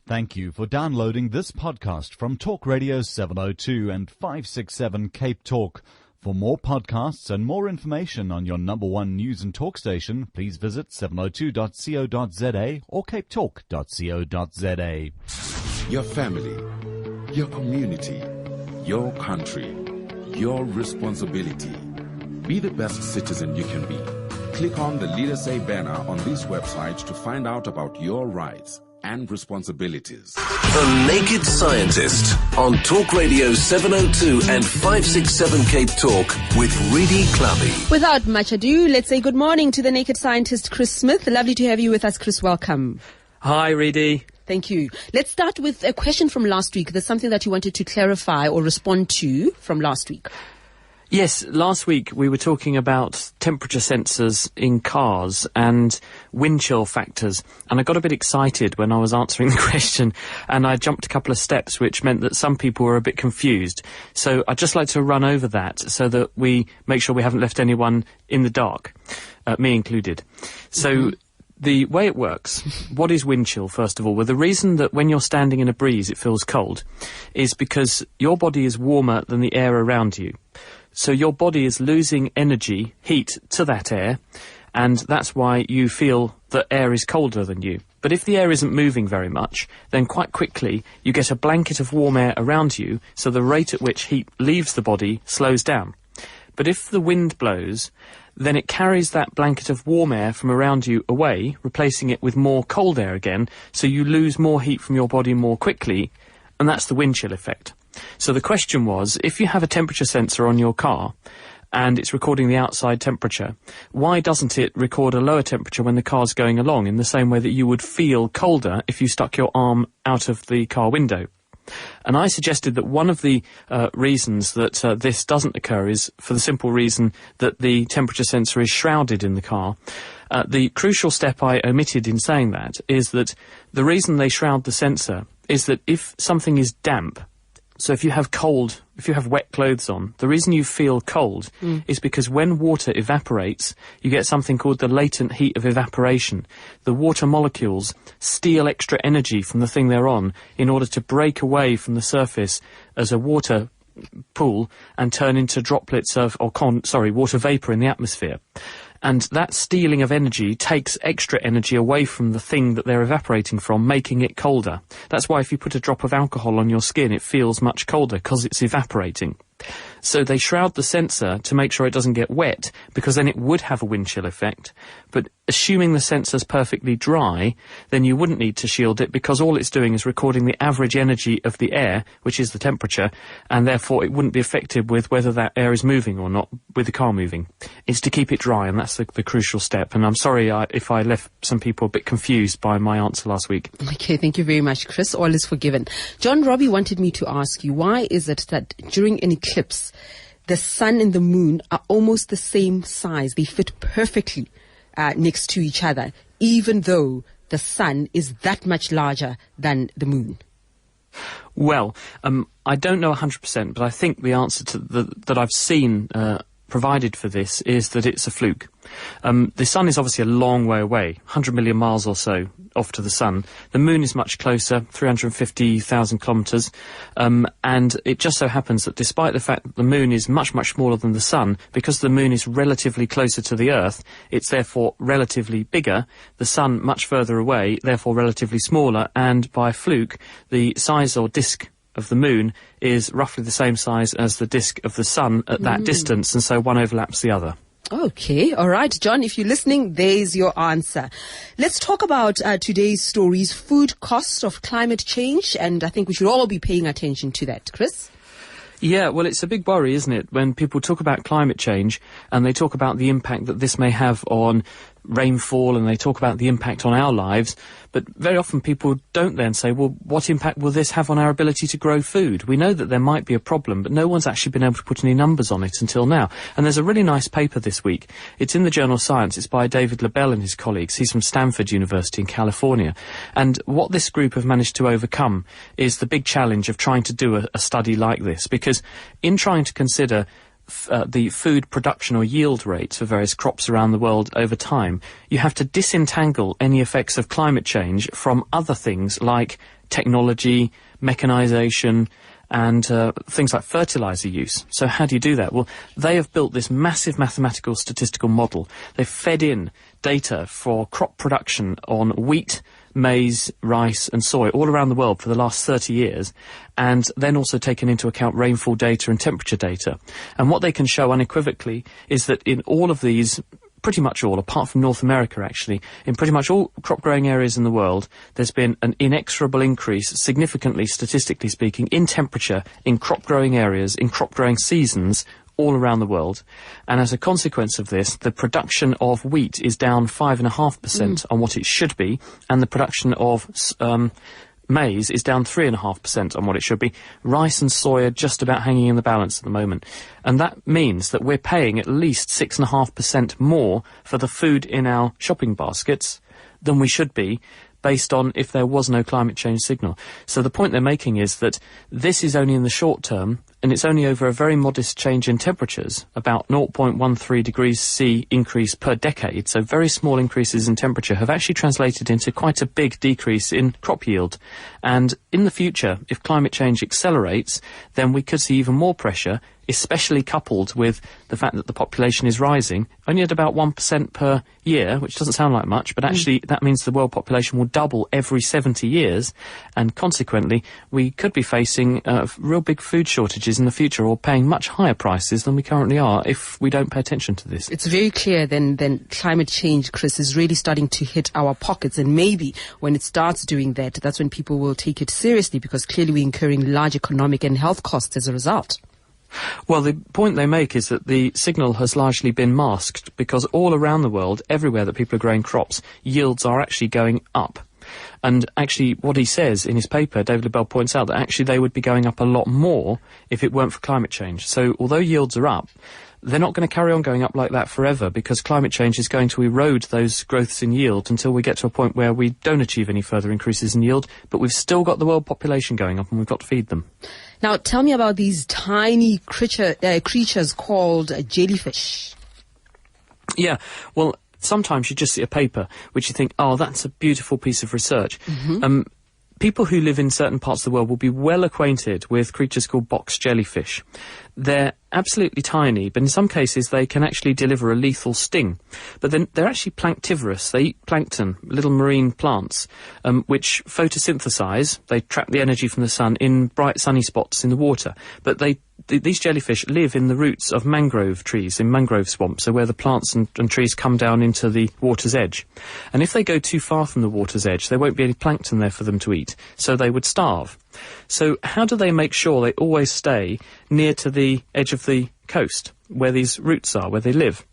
Thank you for downloading this podcast from Talk Radio 702 and 567 Cape Talk. For more podcasts and more information on your number one news and talk station, please visit 702.co.za or capetalk.co.za. Your family, your community, your country, your responsibility. Be the best citizen you can be. Click on the Leader Say banner on this website to find out about your rights and responsibilities. The Naked Scientist on Talk Radio 702 and 567 Cape Talk with Reedy Clubby. Without much ado, let's say good morning to the Naked Scientist, Chris Smith. Lovely to have you with us, Chris. Welcome. Hi, Reedy. Thank you. Let's start with a question from last week. There's something that you wanted to clarify or respond to from last week. Yes, last week we were talking about temperature sensors in cars and wind chill factors, and I got a bit excited when I was answering the question, and I jumped a couple of steps, which meant that some people were a bit confused. So I'd just like to run over that so that we make sure we haven't left anyone in the dark, me included. So the way it works, what is wind chill, first of all? Well, the reason that when you're standing in a breeze it feels cold is because your body is warmer than the air around you. So your body is losing energy, heat, to that air, and that's why you feel that air is colder than you. But if the air isn't moving very much, then quite quickly you get a blanket of warm air around you, so the rate at which heat leaves the body slows down. But if the wind blows, then it carries that blanket of warm air from around you away, replacing it with more cold air again, so you lose more heat from your body more quickly, and that's the wind chill effect. So the question was, if you have a temperature sensor on your car and it's recording the outside temperature, why doesn't it record a lower temperature when the car's going along in the same way that you would feel colder if you stuck your arm out of the car window? And I suggested that one of the reasons that this doesn't occur is for the simple reason that the temperature sensor is shrouded in the car. The crucial step I omitted in saying that is that the reason they shroud the sensor is that if something is damp, so if you have wet clothes on, the reason you feel cold is because when water evaporates, you get something called the latent heat of evaporation. The water molecules steal extra energy from the thing they're on in order to break away from the surface as a water pool and turn into droplets of, water vapour in the atmosphere. And that stealing of energy takes extra energy away from the thing that they're evaporating from, making it colder. That's why if you put a drop of alcohol on your skin, it feels much colder, because it's evaporating. So they shroud the sensor to make sure it doesn't get wet, because then it would have a wind chill effect. But assuming the sensor's perfectly dry, then you wouldn't need to shield it, because all it's doing is recording the average energy of the air, which is the temperature, and therefore it wouldn't be affected with whether that air is moving or not, with the car moving. It's to keep it dry, and that's the crucial step. And I'm sorry if I left some people a bit confused by my answer last week. Okay, thank you very much, Chris. All is forgiven. John Robbie wanted me to ask you, why is it that during an eclipse, the sun and the moon are almost the same size? They fit perfectly next to each other, even though the sun is that much larger than the moon. Well, I don't know 100%, but I think the answer to that I've seen provided for this is that it's a fluke. The sun is obviously a long way away, 100 million miles or so off to the sun. The moon is much closer, 350,000 kilometres, and it just so happens that despite the fact that the moon is much, much smaller than the sun, because the moon is relatively closer to the Earth, it's therefore relatively bigger, the sun much further away, therefore relatively smaller, and by fluke, the size or disk of the moon is roughly the same size as the disk of the sun at that distance, and so one overlaps the other. Okay, all right, John, if you're listening, there's your answer. Let's talk about today's stories, food costs of climate change, and I think we should all be paying attention to that. Chris? Yeah, well, it's a big worry, isn't it, when people talk about climate change and they talk about the impact that this may have on rainfall and they talk about the impact on our lives, but very often people don't then say, well, what impact will this have on our ability to grow food? We know that there might be a problem, but no one's actually been able to put any numbers on it until now. And there's a really nice paper this week. It's in the journal Science. It's by David Lebel and his colleagues. He's from Stanford University in California. And what this group have managed to overcome is the big challenge of trying to do a study like this, because in trying to consider the food production or yield rates for various crops around the world over time, you have to disentangle any effects of climate change from other things like technology, mechanization, and things like fertilizer use. So how do you do that? Well, they have built this massive mathematical statistical model. They've fed in data for crop production on wheat, maize, rice and soy all around the world for the last 30 years, and then also taken into account rainfall data and temperature data. And what they can show unequivocally is that in all of these, pretty much all, apart from North America actually, in pretty much all crop growing areas in the world, there's been an inexorable increase, significantly, statistically speaking, in temperature, in crop growing areas, in crop growing seasons, all around the world. And as a consequence of this, the production of wheat is down 5.5% on what it should be, and the production of maize is down 3.5% on what it should be. Rice and soy are just about hanging in the balance at the moment. And that means that we're paying at least 6.5% more for the food in our shopping baskets than we should be, based on if there was no climate change signal. So the point they're making is that this is only in the short term, and it's only over a very modest change in temperatures, about 0.13 degrees C increase per decade. So very small increases in temperature have actually translated into quite a big decrease in crop yield. And in the future, if climate change accelerates, then we could see even more pressure, especially coupled with the fact that the population is rising, only at about 1% per year, which doesn't sound like much, but actually that means the world population will double every 70 years, and consequently we could be facing real big food shortages in the future, or paying much higher prices than we currently are if we don't pay attention to this. It's very clear then climate change, Chris, is really starting to hit our pockets, and maybe when it starts doing that, that's when people will take it seriously, because clearly we're incurring large economic and health costs as a result. Well, the point they make is that the signal has largely been masked, because all around the world, everywhere that people are growing crops, yields are actually going up. And actually, what he says in his paper, David Lebel points out that actually they would be going up a lot more if it weren't for climate change. So although yields are up, they're not going to carry on going up like that forever, because climate change is going to erode those growths in yield until we get to a point where we don't achieve any further increases in yield, but we've still got the world population going up and we've got to feed them. Now, tell me about these tiny creatures called jellyfish. Yeah, well, sometimes you just see a paper which you think, oh, that's a beautiful piece of research. People who live in certain parts of the world will be well acquainted with creatures called box jellyfish. They're absolutely tiny, but in some cases they can actually deliver a lethal sting. But then they're actually planktivorous. They eat plankton, little marine plants, which photosynthesize. They trap the energy from the sun in bright sunny spots in the water. But these jellyfish live in the roots of mangrove trees, in mangrove swamps, so where the plants and trees come down into the water's edge. And if they go too far from the water's edge, there won't be any plankton there for them to eat, so they would starve. So how do they make sure they always stay near to the edge of the coast, where these roots are, where they live?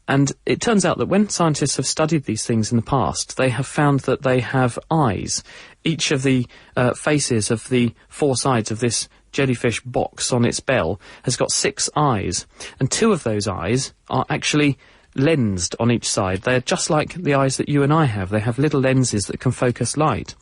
And it turns out that when scientists have studied these things in the past, they have found that they have eyes. Each of the faces of the four sides of this jellyfish box on its bell has got 6 eyes, and 2 of those eyes are actually lensed on each side. They're just like the eyes that you and I have. They have little lenses that can focus light.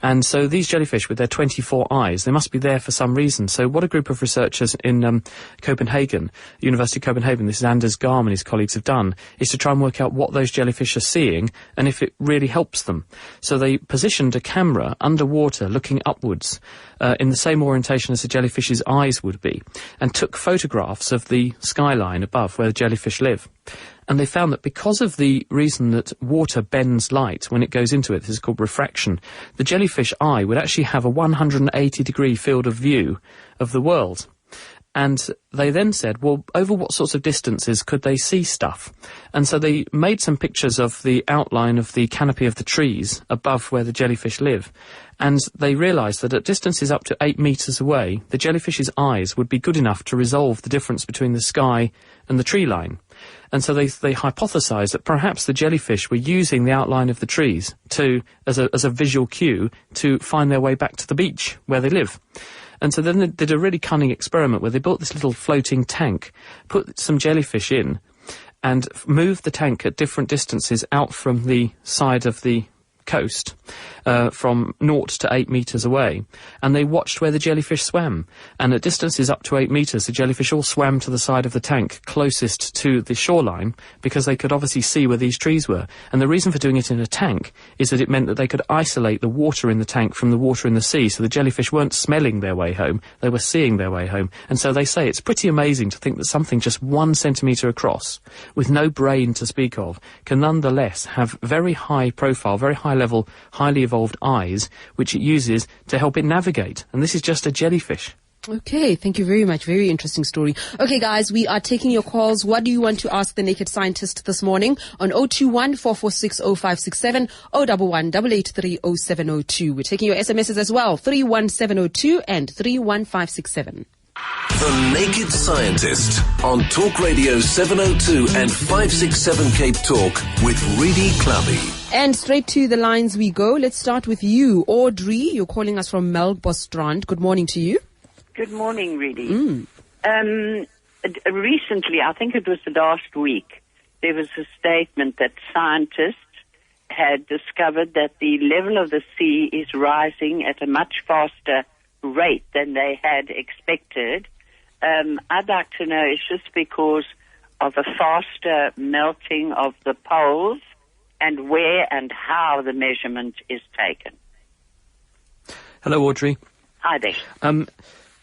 And so these jellyfish, with their 24 eyes, they must be there for some reason. So what a group of researchers in Copenhagen, University of Copenhagen, this is Anders Garm and his colleagues have done, is to try and work out what those jellyfish are seeing and if it really helps them. So they positioned a camera underwater looking upwards in the same orientation as the jellyfish's eyes would be, and took photographs of the skyline above where the jellyfish live. And they found that because of the reason that water bends light when it goes into it, this is called refraction, the jellyfish eye would actually have a 180-degree field of view of the world. And they then said, well, over what sorts of distances could they see stuff? And so they made some pictures of the outline of the canopy of the trees above where the jellyfish live. And they realised that at distances up to 8 metres away, the jellyfish's eyes would be good enough to resolve the difference between the sky and the tree line. And so they hypothesised that perhaps the jellyfish were using the outline of the trees as a visual cue to find their way back to the beach where they live. And so then they did a really cunning experiment where they built this little floating tank, put some jellyfish in, and moved the tank at different distances out from the side of the coast from 0 to 8 metres away, and they watched where the jellyfish swam. And at distances up to 8 metres, the jellyfish all swam to the side of the tank closest to the shoreline because they could obviously see where these trees were. And the reason for doing it in a tank is that it meant that they could isolate the water in the tank from the water in the sea, so the jellyfish weren't smelling their way home, they were seeing their way home. And so they say it's pretty amazing to think that something just 1 centimetre across, with no brain to speak of, can nonetheless have very high profile, very high level, highly evolved eyes, which it uses to help it navigate. And this is just a jellyfish. Okay, thank you very much. Very interesting story. Okay, guys, we are taking your calls. What do you want to ask the Naked Scientist this morning? On 021-446-0567, 011-883-0702. We're taking your SMSs as well, 31702 and 31567. The Naked Scientist on Talk Radio 702 and 567 Cape Talk with Reedy Clubby. And straight to the lines we go. Let's start with you, Audrey. You're calling us from Melkbosstrand. Good morning to you. Good morning, Reedy. Recently, I think it was last week, there was a statement that scientists had discovered that the level of the sea is rising at a much faster rate than they had expected. I'd like to know, is this because of a faster melting of the poles, and where and how the measurement is taken? Hello, Audrey. Hi there.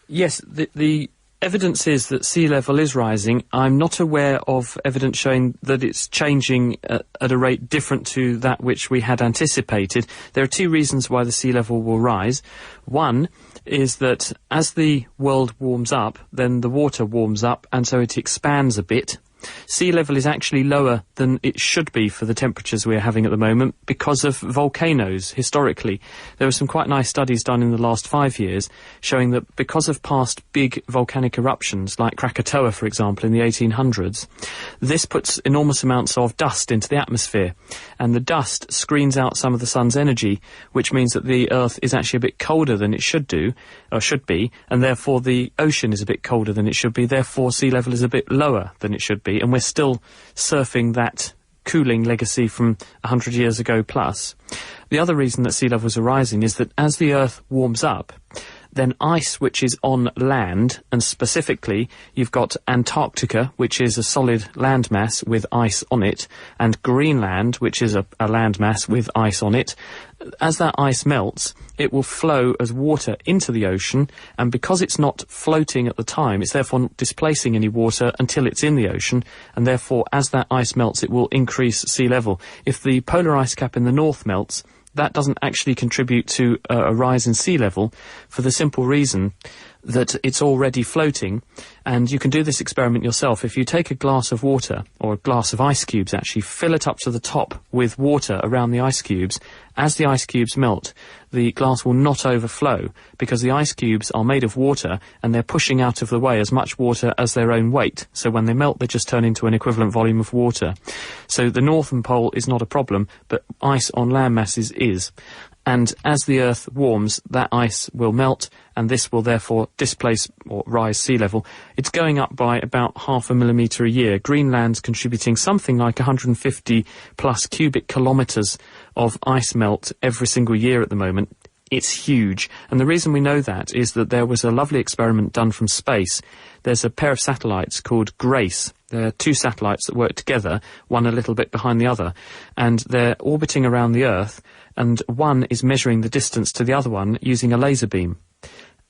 Yes, the evidence is that sea level is rising. I'm not aware of evidence showing that it's changing at a rate different to that which we had anticipated. There are 2 reasons why the sea level will rise. One is that as the world warms up, then the water warms up, and so it expands a bit. Sea level is actually lower than it should be for the temperatures we're having at the moment because of volcanoes. Historically, there were some quite nice studies done in the last 5 years showing that because of past big volcanic eruptions, like Krakatoa, for example, in the 1800s, this puts enormous amounts of dust into the atmosphere, and the dust screens out some of the sun's energy, which means that the Earth is actually a bit colder than it should do, or should be, and therefore the ocean is a bit colder than it should be, therefore sea level is a bit lower than it should be. And we're still surfing that cooling legacy from 100 years ago plus. The other reason that sea levels are rising is that as the Earth warms up, then ice which is on land, and specifically you've got Antarctica, which is a solid landmass with ice on it, and Greenland, which is a landmass with ice on it. As that ice melts, it will flow as water into the ocean, and because it's not floating at the time, it's therefore not displacing any water until it's in the ocean, and therefore as that ice melts, it will increase sea level. If the polar ice cap in the north melts, that doesn't actually contribute to a rise in sea level for the simple reason that it's already floating. And you can do this experiment yourself. If you take a glass of water, or a glass of ice cubes actually, fill it up to the top with water around the ice cubes, as the ice cubes melt, the glass will not overflow because the ice cubes are made of water and they're pushing out of the way as much water as their own weight. So when they melt, they just turn into an equivalent volume of water. So the northern pole is not a problem, but ice on land masses is. And as the Earth warms, that ice will melt, and this will therefore displace or rise sea level. It's going up by about 0.5 millimetre a year. Greenland's contributing something like 150 plus cubic kilometres of ice melt every single year at the moment. It's huge. And the reason we know that is that there was a lovely experiment done from space. There's a pair of satellites called GRACE. There are 2 satellites that work together, one a little bit behind the other, and they're orbiting around the Earth, and one is measuring the distance to the other one using a laser beam.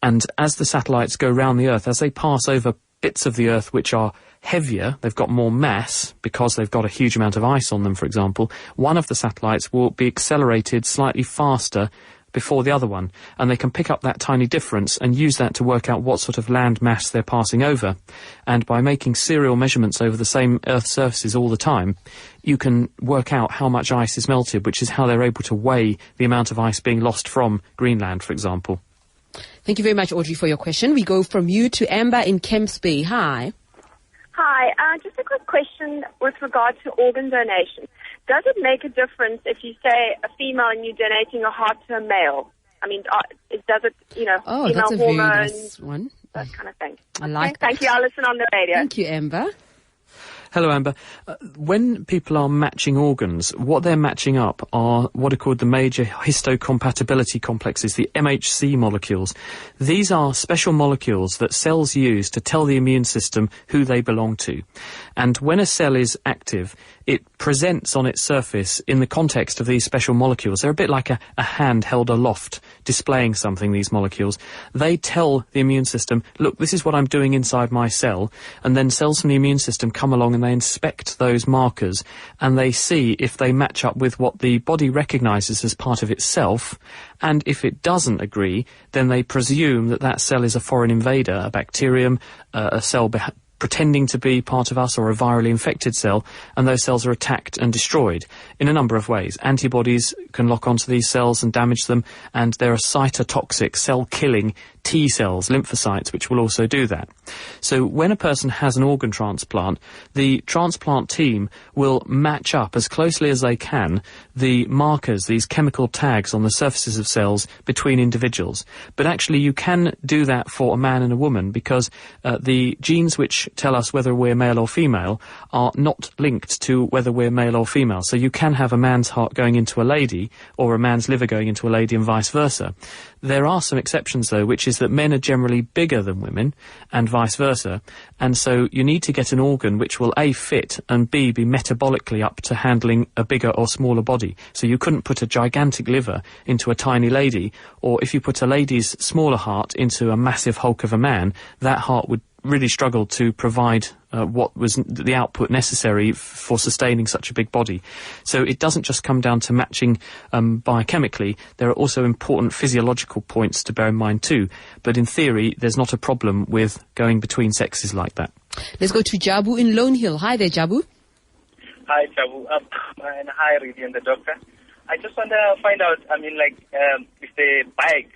And as the satellites go round the Earth, as they pass over bits of the Earth which are heavier, they've got more mass because they've got a huge amount of ice on them, for example, one of the satellites will be accelerated slightly faster before the other one, and they can pick up that tiny difference and use that to work out what sort of land mass they're passing over. And by making serial measurements over the same Earth surfaces all the time, you can work out how much ice is melted, which is how they're able to weigh the amount of ice being lost from Greenland, for example. Thank you very much, Audrey, for your question. We go from you to Amber in Kemps Bay. Hi. Hi, just a quick question with regard to organ donation. Does it make a difference if you say a female and you're donating a heart to a male? I mean, does it, female that's a hormones, very nice one. that kind of thing? I like Thank you. I'll listen on the radio. Thank you, Amber. Hello, Amber. When people are matching organs, what they're matching up are what are called the major histocompatibility complexes, the MHC molecules. These are special molecules that cells use to tell the immune system who they belong to. And when a cell is active, it presents on its surface in the context of these special molecules. They're a bit like a hand held aloft, displaying something, these molecules. They tell the immune system, look, this is what I'm doing inside my cell, and then cells from the immune system come along and they inspect those markers, and they see if they match up with what the body recognises as part of itself, and if it doesn't agree, then they presume that that cell is a foreign invader, a bacterium, a cell pretending to be part of us, or a virally infected cell, and those cells are attacked and destroyed in a number of ways. Antibodies can lock onto these cells and damage them, and there are cytotoxic, cell-killing T cells, lymphocytes, which will also do that. So when a person has an organ transplant, the transplant team will match up as closely as they can the markers, these chemical tags on the surfaces of cells between individuals. But actually you can do that for a man and a woman, because the genes which tell us whether we're male or female are not linked to whether we're male or female. So you can have a man's heart going into a lady, or a man's liver going into a lady, and vice versa. There are some exceptions, though, which is that men are generally bigger than women, and vice versa, and so you need to get an organ which will A, fit, and B, be metabolically up to handling a bigger or smaller body. So you couldn't put a gigantic liver into a tiny lady, or if you put a lady's smaller heart into a massive hulk of a man, that heart would really struggle to provide what was the output necessary for sustaining such a big body. So it doesn't just come down to matching biochemically. There are also important physiological points to bear in mind too. But in theory, there's not a problem with going between sexes like that. Let's go to Jabu in Lone Hill. Hi there, Jabu. Hi, Jabu. And hi, Rudy and the doctor. I just want to find out, if the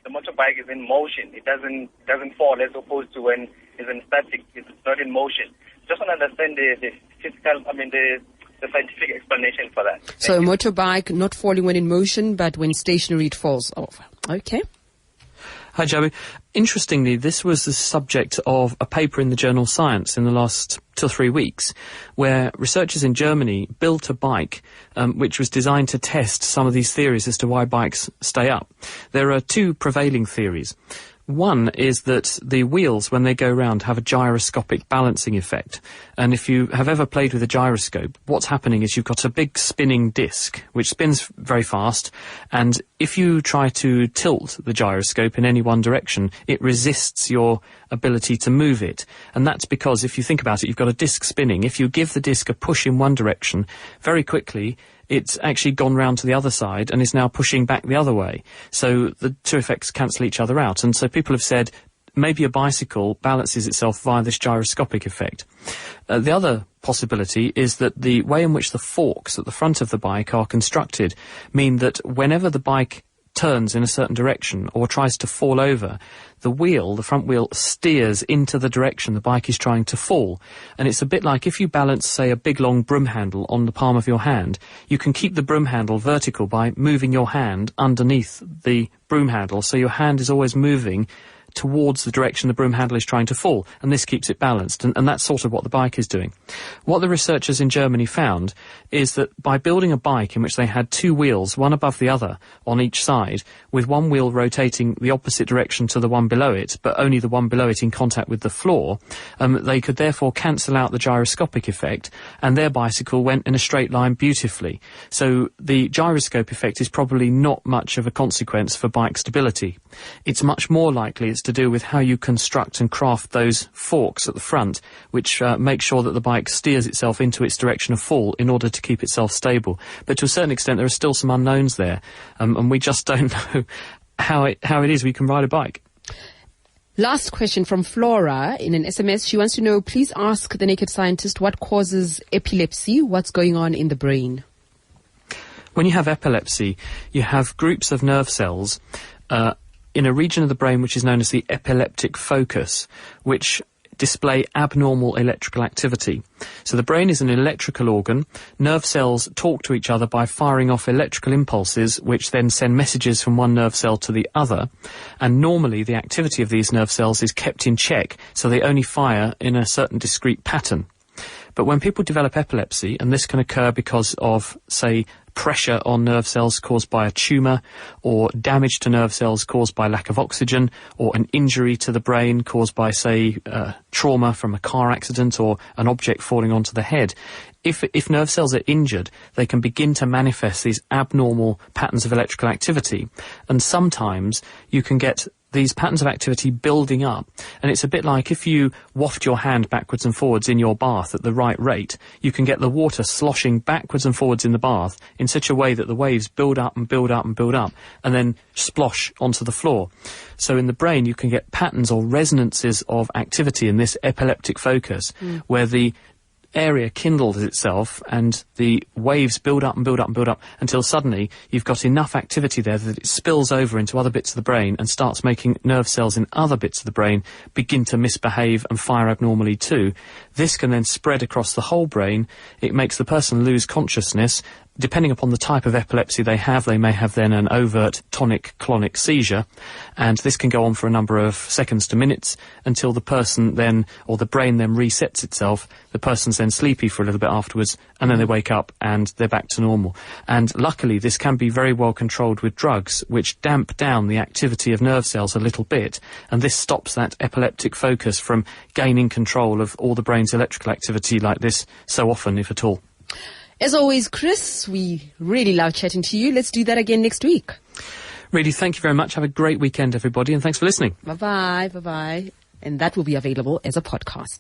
motorbike is in motion, it doesn't fall, as opposed to when it's in static, it's not in motion. Just want to understand the physical, the scientific explanation for that. So a motorbike not falling when in motion, but when stationary it falls off. Okay. Hi, Jabu. Interestingly, this was the subject of a paper in the journal Science in the last 2 or 3 weeks, where researchers in Germany built a bike which was designed to test some of these theories as to why bikes stay up. There are two prevailing theories. One is that the wheels, when they go round, have a gyroscopic balancing effect. And if you have ever played with a gyroscope, what's happening is you've got a big spinning disc, which spins very fast, and if you try to tilt the gyroscope in any one direction, it resists your ability to move it. And that's because, if you think about it, you've got a disc spinning. If you give the disc a push in one direction, very quickly, it's actually gone round to the other side and is now pushing back the other way. So the two effects cancel each other out. And so people have said maybe a bicycle balances itself via this gyroscopic effect. The other possibility is that the way in which the forks at the front of the bike are constructed mean that whenever the bike turns in a certain direction or tries to fall over, the front wheel steers into the direction the bike is trying to fall. And it's a bit like if you balance, say, a big long broom handle on the palm of your hand, you can keep the broom handle vertical by moving your hand underneath the broom handle, so your hand is always moving towards the direction the broom handle is trying to fall, and this keeps it balanced, and that's sort of what the bike is doing. What the researchers in Germany found is that by building a bike in which they had two wheels, one above the other on each side, with one wheel rotating the opposite direction to the one below it, but only the one below it in contact with the floor, they could therefore cancel out the gyroscopic effect, and their bicycle went in a straight line beautifully. So the gyroscope effect is probably not much of a consequence for bike stability. It's much more likely it's to do with how you construct and craft those forks at the front, which make sure that the bike steers itself into its direction of fall in order to keep itself stable. But to a certain extent, there are still some unknowns there, and we just don't know how it is we can ride a bike. Last question from Flora in an SMS. She wants to know, please ask the Naked Scientist what causes epilepsy, what's going on in the brain. When you have epilepsy, you have groups of nerve cells in a region of the brain which is known as the epileptic focus, which display abnormal electrical activity. So the brain is an electrical organ. Nerve cells talk to each other by firing off electrical impulses, which then send messages from one nerve cell to the other. And normally the activity of these nerve cells is kept in check, so they only fire in a certain discrete pattern. But when people develop epilepsy, and this can occur because of, say, pressure on nerve cells caused by a tumour, or damage to nerve cells caused by lack of oxygen, or an injury to the brain caused by, say, trauma from a car accident or an object falling onto the head. If nerve cells are injured, they can begin to manifest these abnormal patterns of electrical activity. And sometimes you can get these patterns of activity building up. And it's a bit like if you waft your hand backwards and forwards in your bath at the right rate, you can get the water sloshing backwards and forwards in the bath in such a way that the waves build up and build up and build up and then splosh onto the floor. So in the brain, you can get patterns or resonances of activity in this epileptic focus where the area kindles itself and the waves build up and build up and build up until suddenly you've got enough activity there that it spills over into other bits of the brain and starts making nerve cells in other bits of the brain begin to misbehave and fire abnormally too. This can then spread across the whole brain. It makes the person lose consciousness. Depending upon the type of epilepsy they may have then an overt tonic-clonic seizure, and this can go on for a number of seconds to minutes until the person then, or the brain then resets itself. The person's then sleepy for a little bit afterwards, and then they wake up and they're back to normal. And luckily, this can be very well controlled with drugs, which damp down the activity of nerve cells a little bit, and this stops that epileptic focus from gaining control of all the brain's electrical activity like this so often, if at all. As always, Chris, we really love chatting to you. Let's do that again next week. Really, thank you very much. Have a great weekend, everybody, and thanks for listening. Bye-bye. Bye-bye. And that will be available as a podcast.